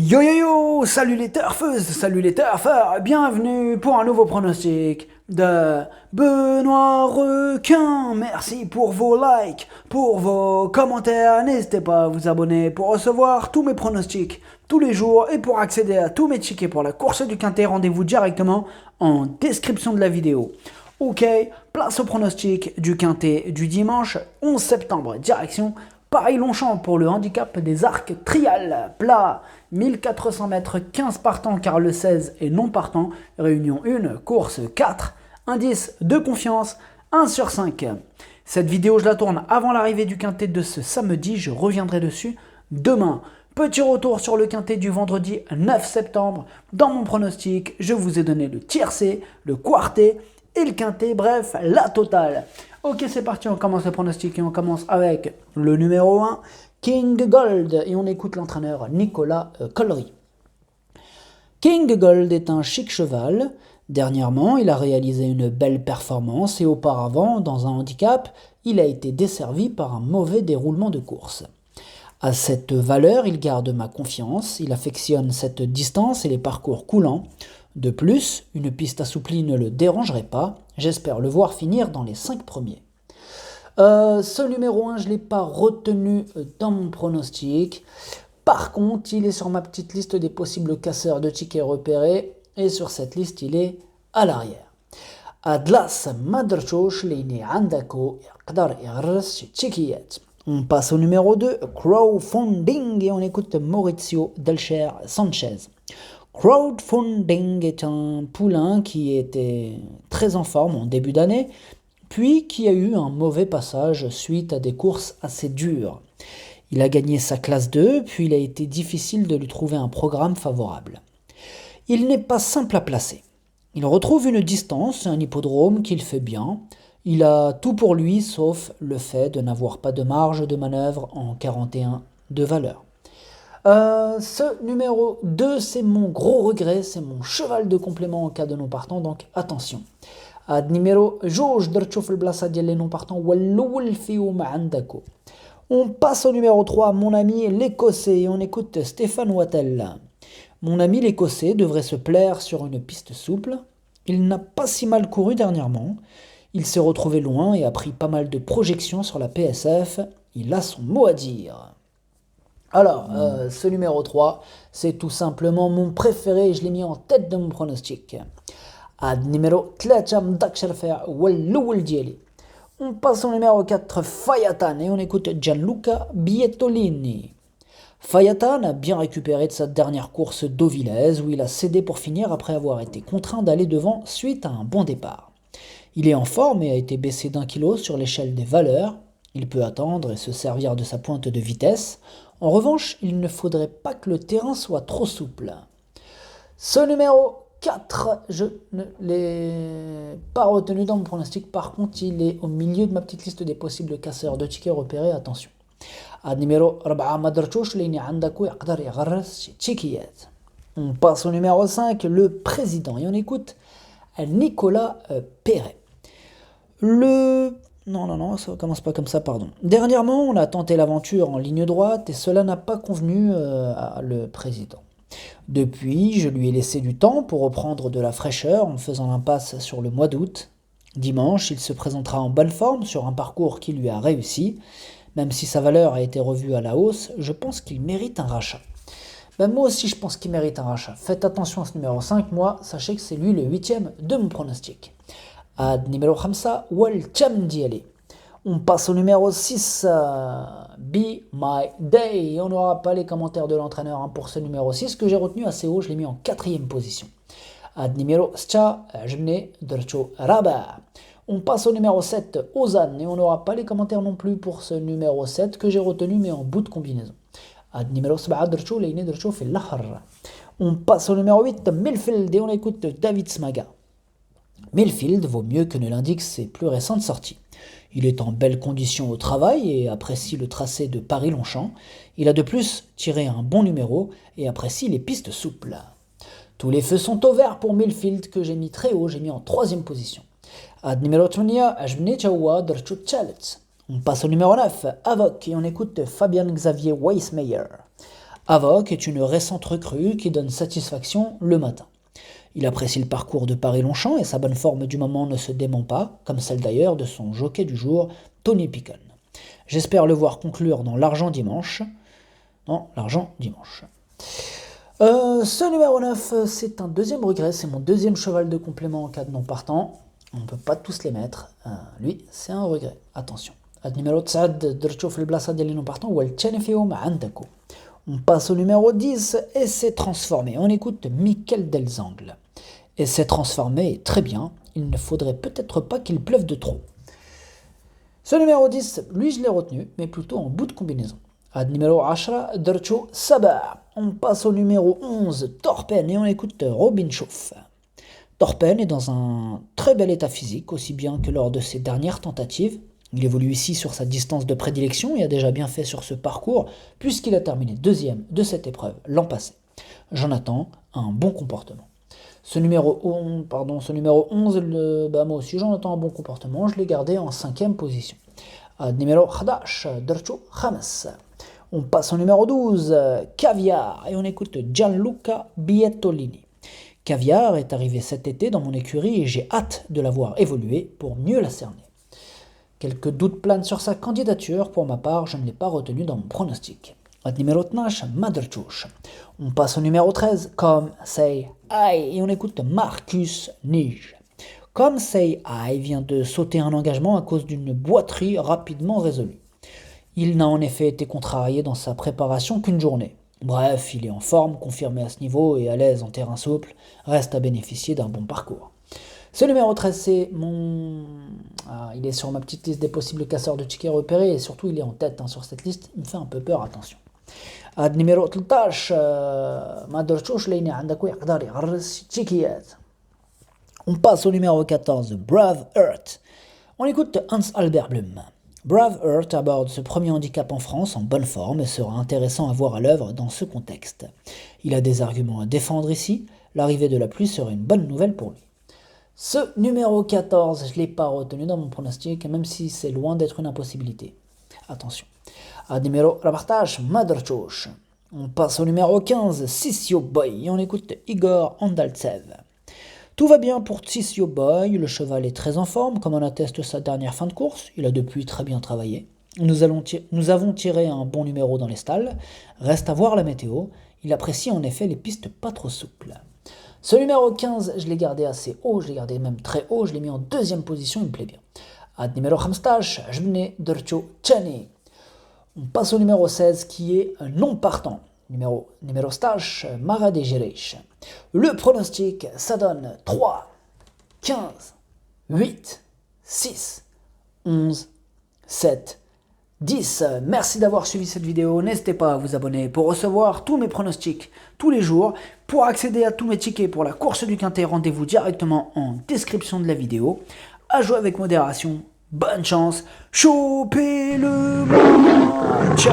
Yo yo yo, salut les turfeuses, salut les turfeurs, bienvenue pour un nouveau pronostic de Benoît Requin. Merci pour vos likes, pour vos commentaires, n'hésitez pas à vous abonner pour recevoir tous mes pronostics tous les jours et pour accéder à tous mes tickets pour la course du Quintet, rendez-vous directement en description de la vidéo. Ok, place au pronostic du Quintet du dimanche 11 septembre, direction Paris-Longchamp pour le handicap des arcs trial, plat, 1400 mètres, 15 partants car le 16 est non partant, réunion 1, course 4, indice de confiance 1 sur 5. Cette vidéo je la tourne avant l'arrivée du Quintet de ce samedi, je reviendrai dessus demain. Petit retour sur le Quintet du vendredi 9 septembre. Dans mon pronostic, je vous ai donné le tiercé, le quartet et le Quintet, bref, la totale. Ok, c'est parti, on commence le pronostic et on commence avec le numéro 1, King Gold, et on écoute l'entraîneur Nicolas Collery. King Gold est un chic cheval. Dernièrement, il a réalisé une belle performance et auparavant, dans un handicap, il a été desservi par un mauvais déroulement de course. À cette valeur, il garde ma confiance, il affectionne cette distance et les parcours coulants. De plus, une piste assouplie ne le dérangerait pas, j'espère le voir finir dans les 5 premiers. Ce numéro 1, je ne l'ai pas retenu dans mon pronostic. Par contre, il est sur ma petite liste des possibles casseurs de tickets repérés et sur cette liste, il est à l'arrière. Adlas Madrchosh Leini Andako Yaqdar Yarras Tchikiyat. On passe au numéro 2, Crowdfunding, et on écoute Maurizio Delcher Sanchez. Crowdfunding est un poulain qui était très en forme en début d'année, puis qui a eu un mauvais passage suite à des courses assez dures. Il a gagné sa classe 2, puis il a été difficile de lui trouver un programme favorable. Il n'est pas simple à placer. Il retrouve une distance, un hippodrome qu'il fait bien. Il a tout pour lui sauf le fait de n'avoir pas de marge de manœuvre en 41 de valeur. Ce numéro 2, c'est mon gros regret, c'est mon cheval de complément en cas de non partant, donc attention. Numéro جوج درتو في البلاصه ديال لي non partant والاول فيهم عندكو. On passe au numéro 3, mon ami l'Écossais, et on écoute Stéphane Wattel. Mon ami l'Écossais devrait se plaire sur une piste souple. Il n'a pas si mal couru dernièrement. Il s'est retrouvé loin et a pris pas mal de projections sur la PSF. Il a son mot à dire. Alors, ce numéro 3, c'est tout simplement mon préféré et je l'ai mis en tête de mon pronostic. Numéro 3, on passe au numéro 4, Fayatan, et on écoute Gianluca Bietolini. Fayatan a bien récupéré de sa dernière course d'Auvillez où il a cédé pour finir après avoir été contraint d'aller devant suite à un bon départ. Il est en forme et a été baissé d'1 kilo sur l'échelle des valeurs. Il peut attendre et se servir de sa pointe de vitesse. En revanche, il ne faudrait pas que le terrain soit trop souple. Ce numéro 4, je ne l'ai pas retenu dans mon pronostic. Par contre, il est au milieu de ma petite liste des possibles casseurs de tickets repérés. Attention. Numéro 4, Madrchosh Leini Andako Yaqdar Yarras Tchikiyat. On passe au numéro 5, le président, et on écoute Nicolas Perret. Non, ça commence pas comme ça, pardon. Dernièrement, on a tenté l'aventure en ligne droite et cela n'a pas convenu à le président. Depuis, je lui ai laissé du temps pour reprendre de la fraîcheur en faisant l'impasse sur le mois d'août. Dimanche, il se présentera en bonne forme sur un parcours qui lui a réussi. Même si sa valeur a été revue à la hausse, je pense qu'il mérite un rachat. Moi aussi, je pense qu'il mérite un rachat. Faites attention à ce numéro 5, moi, sachez que c'est lui le 8e de mon pronostic. Numéro 5, Walcham Dialé. On passe au numéro 6, Be My Day. Et on n'aura pas les commentaires de l'entraîneur pour ce numéro 6 que j'ai retenu assez haut, je l'ai mis en 4e position. Numéro 7, Jemne Dercho Raba. On passe au numéro 7, Ozan, et on n'aura pas les commentaires non plus pour ce numéro 7 que j'ai retenu mais en bout de combinaison. Numéro 7, Dercho Leine Dercho fait l'Ahar. On passe au numéro 8, Millfield, et on écoute David Smaga. Millfield vaut mieux que ne l'indiquent ses plus récentes sorties. Il est en belle condition au travail et apprécie le tracé de Paris-Longchamp. Il a de plus tiré un bon numéro et apprécie les pistes souples. Tous les feux sont au vert pour Millfield que j'ai mis très haut, j'ai mis en 3e position. Numéro 8, Ajbne Chawa Dercho Chalet. On passe au numéro 9, Avoc, et on écoute Fabien Xavier Weissmeyer. Avoc est une récente recrue qui donne satisfaction le matin. Il apprécie le parcours de Paris-Longchamp et sa bonne forme du moment ne se dément pas, comme celle d'ailleurs de son jockey du jour, Tony Picon. J'espère le voir conclure dans l'Argent Dimanche. Ce numéro 9, c'est un deuxième regret, c'est mon deuxième cheval de complément en cas de non partant. On ne peut pas tous les mettre. Lui, c'est un regret. Attention. Numéro 9, درتو في البلاصة ديال non partant ou الثاني فيهم عندكو. On passe au numéro 10 et c'est transformé. On écoute Michael Delzangle. Et c'est transformé très bien. Il ne faudrait peut-être pas qu'il pleuve de trop. Ce numéro 10, lui je l'ai retenu, mais plutôt en bout de combinaison. Numéro 10, درتو Sabah. On passe au numéro 11, Torpen, et on écoute Robin Schauff. Torpen est dans un très bel état physique, aussi bien que lors de ses dernières tentatives. Il évolue ici sur sa distance de prédilection et a déjà bien fait sur ce parcours, puisqu'il a terminé deuxième de cette épreuve l'an passé. J'en attends un bon comportement. Ce numéro 11, moi aussi j'en attends un bon comportement, je l'ai gardé en 5e position. Numéro 11, Dercho James. On passe au numéro 12, Caviar, et on écoute Gianluca Bietolini. Caviar est arrivé cet été dans mon écurie et j'ai hâte de la voir évoluer pour mieux la cerner. Quelques doutes planent sur sa candidature, pour ma part je ne l'ai pas retenu dans mon pronostic. Numéro 12, Maderchouch. On passe au numéro 13, Come Say I, et on écoute Marcus Nige. Come Say I vient de sauter un engagement à cause d'une boiterie rapidement résolue. Il n'a en effet été contrarié dans sa préparation qu'une journée. Bref, il est en forme, confirmé à ce niveau et à l'aise en terrain souple, reste à bénéficier d'un bon parcours. Ce numéro 13, c'est il est sur ma petite liste des possibles casseurs de tickets repérés et surtout il est en tête sur cette liste, il me fait un peu peur, attention. Numéro 13, on passe au numéro 14, Brave Earth. On écoute Hans Albert Blum. Brave Earth aborde ce premier handicap en France en bonne forme et sera intéressant à voir à l'œuvre dans ce contexte. Il a des arguments à défendre ici, l'arrivée de la pluie serait une bonne nouvelle pour lui. Ce numéro 14, je ne l'ai pas retenu dans mon pronostic, même si c'est loin d'être une impossibilité. Attention. Numéro 14, Maderchouch. On passe au numéro 15, Sissio Boy, et on écoute Igor Andaltsev. Tout va bien pour Sissio Boy, le cheval est très en forme, comme en atteste sa dernière fin de course, il a depuis très bien travaillé. Nous avons tiré un bon numéro dans les stalles, reste à voir la météo, il apprécie en effet les pistes pas trop souples. Ce numéro 15, je l'ai gardé assez haut, je l'ai gardé même très haut, je l'ai mis en 2e position, il me plaît bien. Numéro 15, Jbne Dercho Chani. On passe au numéro 16 qui est un non partant. Numéro 16, Marade Gereish. Le pronostic, ça donne 3, 15, 8, 6, 11, 7, 10. Merci d'avoir suivi cette vidéo. N'hésitez pas à vous abonner pour recevoir tous mes pronostics tous les jours. Pour accéder à tous mes tickets pour la course du Quintet, rendez-vous directement en description de la vidéo. À jouer avec modération. Bonne chance. Chopez le match.